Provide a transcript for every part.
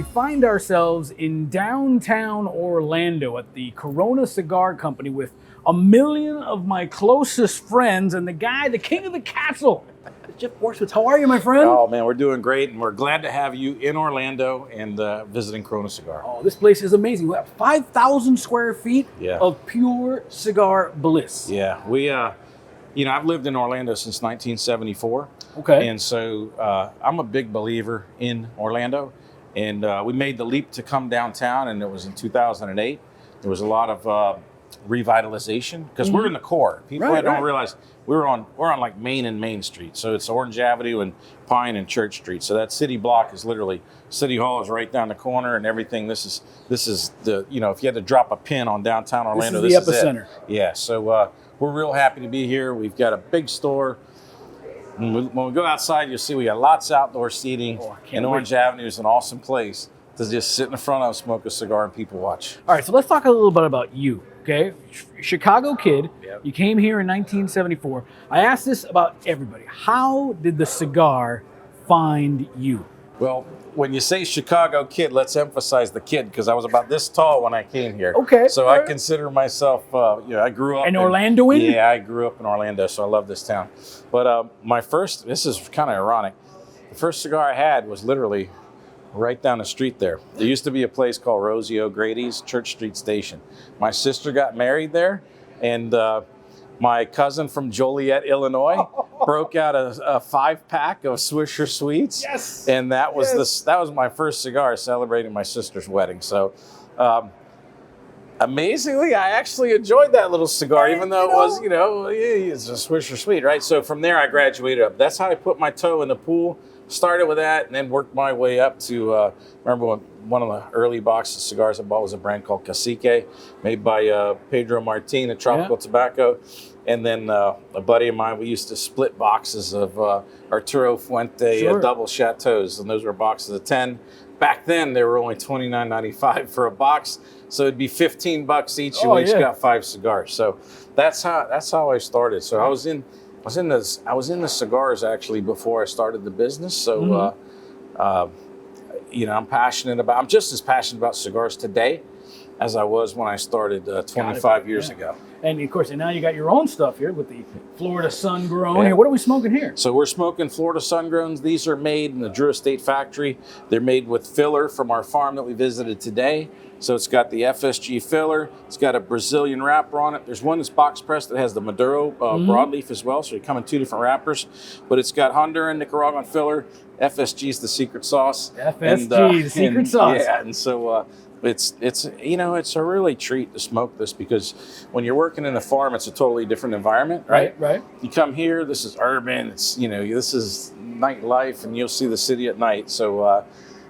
we find ourselves in downtown Orlando at the Corona Cigar Company with a million of my closest friends and the king of the castle, Jeff Borysiewicz. How are you, my friend? Oh man, we're doing great, and we're glad to have you in Orlando and visiting Corona Cigar. Oh, this place is amazing. We have 5,000 square feet of pure cigar bliss. Yeah, we, I've lived in Orlando since 1974. Okay. And so I'm a big believer in Orlando, and we made the leap to come downtown, and it was in 2008. There was a lot of revitalization because we're in the core. People don't realize we're on like Main and Main Street, so it's Orange Avenue and Pine and Church Street. So that city block is literally City Hall is right down the corner, and everything. This is the if you had to drop a pin on downtown Orlando, this is the epicenter. Yeah. So we're real happy to be here. We've got a big store. When we go outside, you'll see we got lots of outdoor seating, and Orange Avenue is an awesome place to just sit in front of, smoke a cigar, and people watch. All right, so let's talk a little bit about you, okay? Chicago kid, you came here in 1974. I asked this about everybody. How did the cigar find you? Well, when you say Chicago kid, let's emphasize the kid, because I was about this tall when I came here. Okay. So I consider myself, I grew up an Orlandoan? Yeah, I grew up in Orlando, so I love this town. But this is kind of ironic. The first cigar I had was literally right down the street there. There used to be a place called Rosie O'Grady's, Church Street Station. My sister got married there, and my cousin from Joliet, Illinois, broke out a 5-pack of Swisher Sweets. Yes. And that was my first cigar celebrating my sister's wedding. So amazingly, I actually enjoyed that little cigar, even though it was, it's a Swisher Sweet, right? So from there, I graduated up. That's how I put my toe in the pool. Started with that and then worked my way up to, remember when one of the early boxes of cigars I bought was a brand called Cacique, made by Pedro Martin at Tropical Tobacco. And then a buddy of mine, we used to split boxes of Arturo Fuente double chateaus, and those were boxes of 10. Back then, they were only $29.95 for a box, so it'd be $15 each, and we each got 5 cigars. So that's how I started. So I was in the cigars actually before I started the business. So I'm just as passionate about cigars today as I was when I started 25 years ago. And of course, and now you got your own stuff here with the Florida Sun Grown. Here, what are we smoking here? So we're smoking Florida Sun Growns. These are made in the Drew Estate factory. They're made with filler from our farm that we visited today. So it's got the FSG filler. It's got a Brazilian wrapper on it. There's one that's box pressed that has the Maduro broadleaf as well. So you come in 2 different wrappers. But it's got Honduran, Nicaraguan filler. FSG is the secret sauce. FSG, the secret sauce. Yeah, and so it's a really treat to smoke this, because when you're working in a farm, it's a totally different environment, right? Right. You come here, this is urban. It's this is nightlife, and you'll see the city at night. So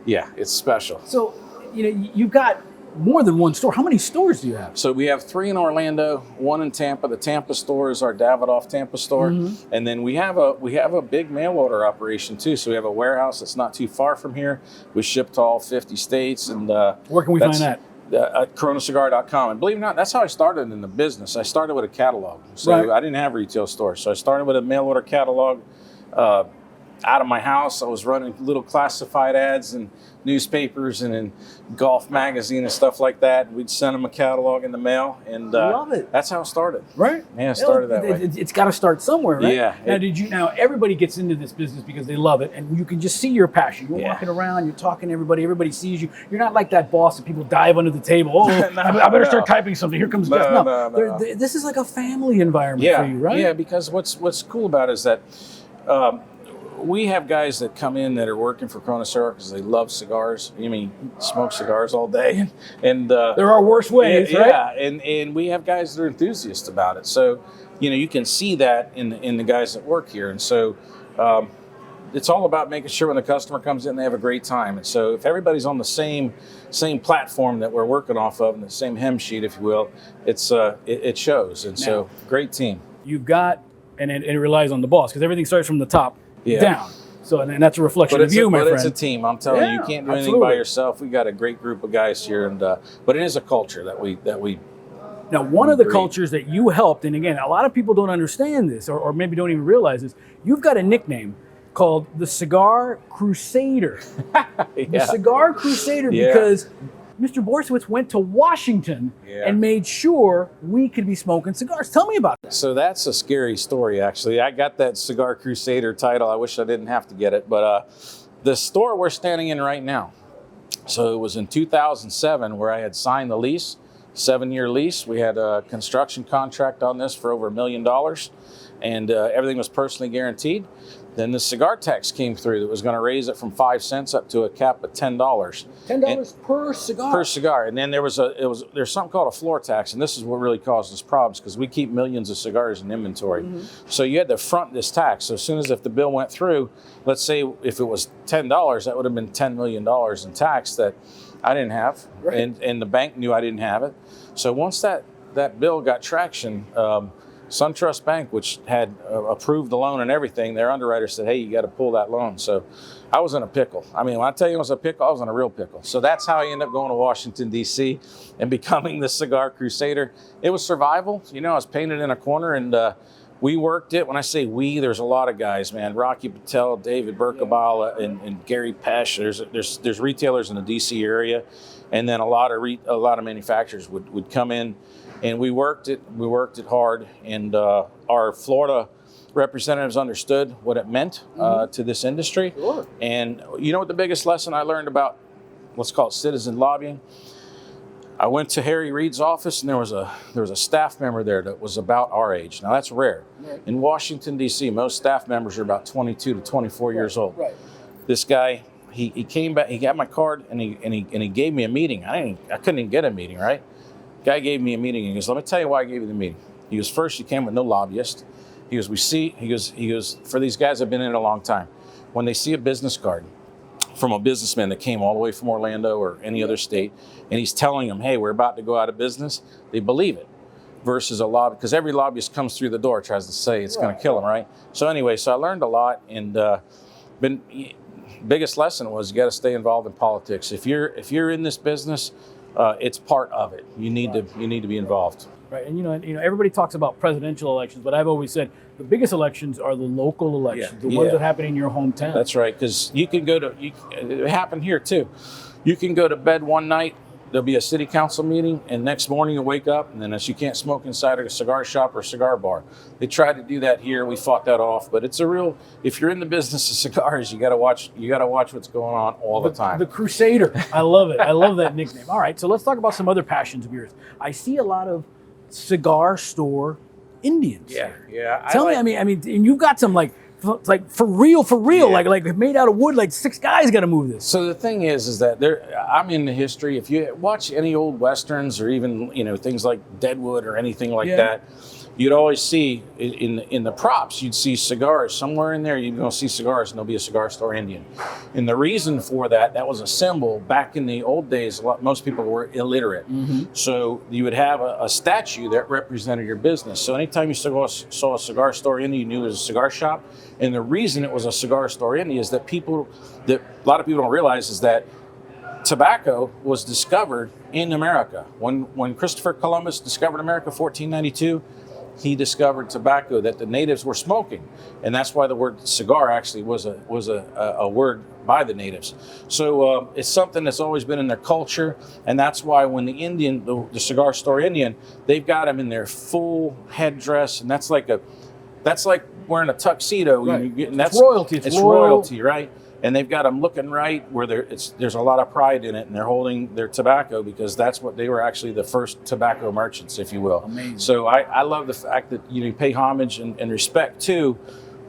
it's special. So you've got more than one store. How many stores do you have? So we have 3 in Orlando, 1 in Tampa. The Tampa store is our Davidoff Tampa store, and then we have a big mail order operation too. So we have a warehouse that's not too far from here. We ship to all 50 states, and where can we find that? At coronacigar.com. And believe it or not, that's how I started in the business. I started with a catalog. So I didn't have retail stores. So I started with a mail order catalog out of my house. I was running little classified ads in newspapers and in golf magazine and stuff like that. We'd send them a catalog in the mail, and love it. That's how it started. Right? Yeah, it started that way. It's got to start somewhere, right? Yeah. Now everybody gets into this business because they love it, and you can just see your passion. You're walking around, you're talking to everybody sees you. You're not like that boss that people dive under the table. Oh, I better start typing something. Here comes Jeff. No. This is like a family environment for you, right? Yeah, because what's cool about it is that we have guys that come in that are working for Corona Cigar because they love cigars. Smoke cigars all day, and there are worse ways, right? Yeah, and we have guys that are enthusiasts about it. So, you can see that in the guys that work here, and so it's all about making sure when the customer comes in, they have a great time. And so, if everybody's on the same platform that we're working off of, and the same hem sheet, if you will, it shows. And so, great team. You've got, and it relies on the boss, because everything starts from the top down. So, and that's a reflection of you, my friend. But it's a team. I'm telling you, you can't do anything by yourself. We got a great group of guys here, and but it is a culture that we. Now, one of the cultures that you helped, and again, a lot of people don't understand this, or maybe don't even realize this. You've got a nickname called the Cigar Crusader. Yeah. The Cigar Crusader, Yeah. because Mr. Borysiewicz went to Washington and made sure we could be smoking cigars. Tell me about that. So that's a scary story, actually. I got that Cigar Crusader title. I wish I didn't have to get it. But the store we're standing in right now, so it was in 2007 where I had signed the lease, 7-year lease. We had a construction contract on this for over $1 million, and everything was personally guaranteed. Then the cigar tax came through that was going to raise it from 5 cents up to a cap of $10. $10 per cigar. Per cigar. And then there's something called a floor tax, and this is what really caused us problems because we keep millions of cigars in inventory. So you had to front this tax. So as soon as if the bill went through, let's say if it was $10, that would have been $10 million in tax that I didn't have, and the bank knew I didn't have it. So once that bill got traction, SunTrust Bank, which had approved the loan and everything, their underwriter said, hey, you got to pull that loan. So I was in a pickle. I mean, when I tell you I was a pickle, I was in a real pickle. So that's how I ended up going to Washington, D.C. and becoming the Cigar Crusader. It was survival. You know, I was painted in a corner, and we worked it. When I say we, there's a lot of guys, man. Rocky Patel, David Berkebile, and Gary Pesh. There's retailers in the D.C. area, and then a lot of manufacturers would come in. And we worked it hard, and our Florida representatives understood what it meant to this industry. Sure. And you know what the biggest lesson I learned about, let's call it citizen lobbying? I went to Harry Reid's office, and there was a staff member there that was about our age. Now that's rare. Right. In Washington, D.C., most staff members are about 22 to 24 years old. Right. This guy, he came back, he got my card, and he gave me a meeting. I couldn't even get a meeting, right? Guy gave me a meeting, and he goes, let me tell you why I gave you the meeting. He goes, first, you came with no lobbyist. He goes, he goes, for these guys that have been in it a long time, when they see a business card from a businessman that came all the way from Orlando or any other state, and he's telling them, hey, we're about to go out of business, they believe it. Versus a lobby, because every lobbyist comes through the door, tries to say it's going to kill them, right? So anyway, so I learned a lot, and biggest lesson was you got to stay involved in politics. If you're in this business, it's part of it. You need to be involved. Right, and you know, everybody talks about presidential elections, but I've always said the biggest elections are the local elections, the ones that happen in your hometown. That's right, because you can go to. It happened here too. You can go to bed one night. There'll be a city council meeting, and next morning you wake up, and then you can't smoke inside a cigar shop or cigar bar. They tried to do that here. We fought that off, but it's a real. If you're in the business of cigars, you got to watch. You got to watch what's going on all the time. The Crusader, I love it. I love that nickname. All right, so let's talk about some other passions of yours. I see a lot of cigar store Indians. Yeah. Tell me, I mean, and you've got some like for real, like made out of wood. Like 6 guys got to move this. So the thing is that I'm in the history. If you watch any old westerns or even things like Deadwood or anything like that, you'd always see in the props, you'd see cigars somewhere in there. You're going to see cigars, and there'll be a cigar store Indian. And the reason for that was a symbol. Back in the old days, most people were illiterate. So you would have a statue that represented your business. So anytime you saw a cigar store Indian, you knew it was a cigar shop. And the reason it was a cigar store Indian is that a lot of people don't realize is that tobacco was discovered in America. When Christopher Columbus discovered America, 1492, he discovered tobacco that the natives were smoking, and that's why the word cigar actually was a word by the natives. So it's something that's always been in their culture, and that's why when the cigar store Indian, they've got them in their full headdress, and that's like wearing a tuxedo. Right. It's royalty. It's royalty, right? And they've got them looking right where there's a lot of pride in it, and they're holding their tobacco because that's what they were actually the first tobacco merchants, if you will. Amazing. So I love the fact that you pay homage and respect to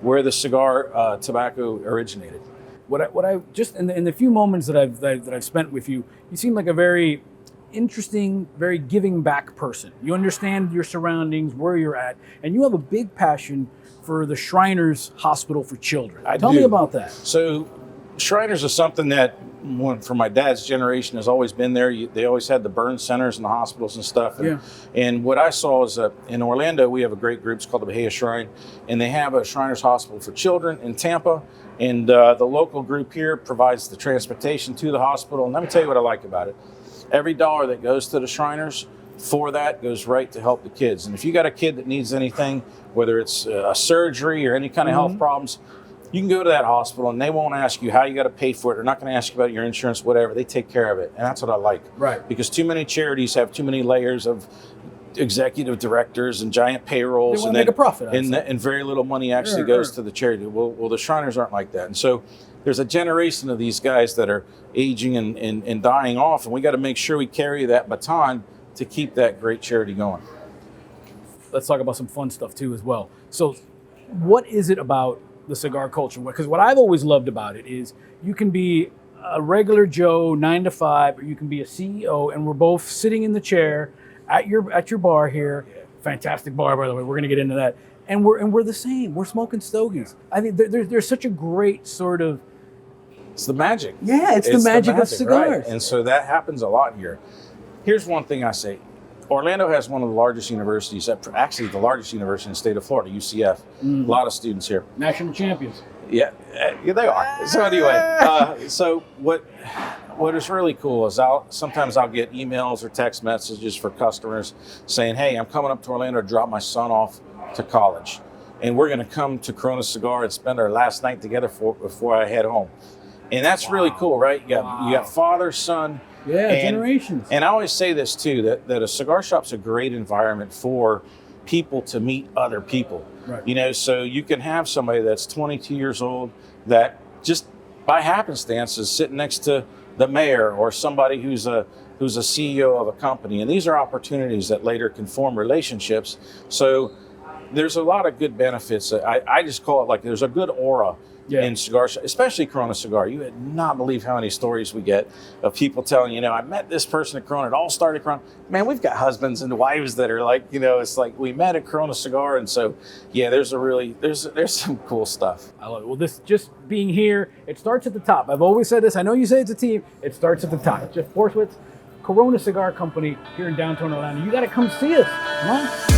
where the cigar tobacco originated. What I just in the few moments that I've spent with you, you seem like a very interesting, very giving back person. You understand your surroundings, where you're at, and you have a big passion for the Shriners Hospital for Children. Tell me about that. So Shriners is something that from my dad's generation has always been there. They always had the burn centers and the hospitals and stuff. And what I saw is in Orlando, we have a great group. It's called the Bahia Shrine, and they have a Shriners Hospital for Children in Tampa. And the local group here provides the transportation to the hospital. And let me tell you what I like about it. Every dollar that goes to the Shriners for that goes right to help the kids. And if you got a kid that needs anything, whether it's a surgery or any kind of health problems, You can go to that hospital and they won't ask you how you got to pay for it. They're not going to ask you about your insurance, whatever. They take care of it. And that's what I like. Right. Because too many charities have too many layers of executive directors and giant payrolls. They want to make a profit. And very little money actually goes to the charity. Well, the Shriners aren't like that. And so there's a generation of these guys that are aging and dying off. And we got to make sure we carry that baton to keep that great charity going. Let's talk about some fun stuff too as well. So what is it about the cigar culture? Because what I've always loved about it is you can be a regular Joe 9 to 5, or you can be a CEO, and we're both sitting in the chair at your bar here. Fantastic bar, by the way. We're going to get into that. And we're the same. We're smoking stogies. I think there's such a great sort of... It's the magic. Yeah, it's the magic of cigars. Right. And so that happens a lot here. Here's one thing I say. Orlando has one of the largest universities, actually the largest university in the state of Florida, UCF. A lot of students here. National champions. Yeah, they are. So anyway, so what is really cool is sometimes I'll get emails or text messages for customers saying, hey, I'm coming up to Orlando to drop my son off to college. And we're going to come to Corona Cigar and spend our last night together before I head home. And that's really cool, right? You got father, son. Yeah, generations. And I always say this too, that a cigar shop's a great environment for people to meet other people. Right. You know, so you can have somebody that's 22 years old that just by happenstance is sitting next to the mayor or somebody who's a CEO of a company. And these are opportunities that later can form relationships. So there's a lot of good benefits. I just call it like there's a good aura in cigar, especially Corona Cigar. You would not believe how many stories we get of people telling, I met this person at Corona. It all started at Corona. Man, we've got husbands and wives that are like, it's like we met at Corona Cigar. And so, there's some cool stuff. I love it. Well, this just being here, it starts at the top. I've always said this. I know you say it's a team. It starts at the top. Jeff Borysiewicz, Corona Cigar Company here in downtown Orlando. You got to come see us. Come on.